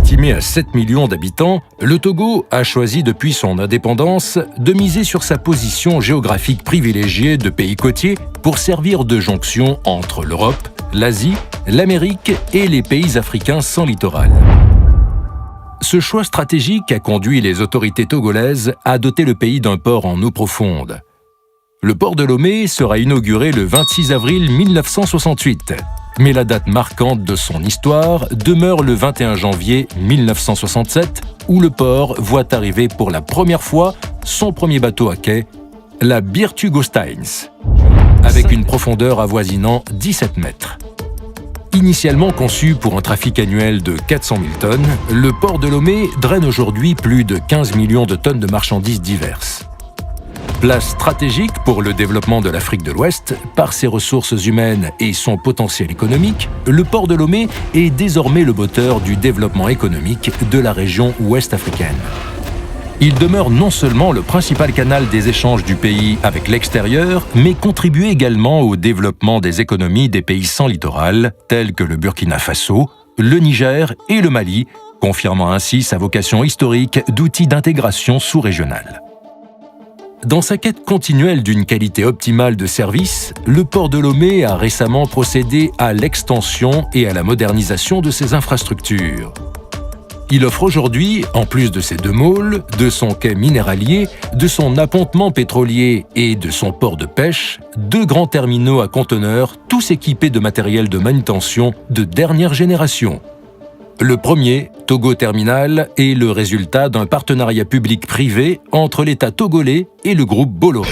estimé à 7 millions d'habitants, le Togo a choisi depuis son indépendance de miser sur sa position géographique privilégiée de pays côtier pour servir de jonction entre l'Europe, l'Asie, l'Amérique et les pays africains sans littoral. Ce choix stratégique a conduit les autorités togolaises à doter le pays d'un port en eau profonde. Le port de Lomé sera inauguré le 26 avril 1968, mais la date marquante de son histoire demeure le 21 janvier 1967, où le port voit arriver pour la première fois son premier bateau à quai, la Birtugosteins, avec une profondeur avoisinant 17 mètres. Initialement conçu pour un trafic annuel de 400 000 tonnes, le port de Lomé draine aujourd'hui plus de 15 millions de tonnes de marchandises diverses. Place stratégique pour le développement de l'Afrique de l'Ouest, par ses ressources humaines et son potentiel économique, le port de Lomé est désormais le moteur du développement économique de la région ouest africaine. Il demeure non seulement le principal canal des échanges du pays avec l'extérieur, mais contribue également au développement des économies des pays sans littoral, tels que le Burkina Faso, le Niger et le Mali, confirmant ainsi sa vocation historique d'outil d'intégration sous-régionale. Dans sa quête continuelle d'une qualité optimale de service, le port de Lomé a récemment procédé à l'extension et à la modernisation de ses infrastructures. Il offre aujourd'hui, en plus de ses 2 môles, de son quai minéralier, de son appontement pétrolier et de son port de pêche, 2 grands terminaux à conteneurs, tous équipés de matériel de manutention de dernière génération. Le premier, Togo Terminal, est le résultat d'un partenariat public-privé entre l'État togolais et le groupe Bolloré.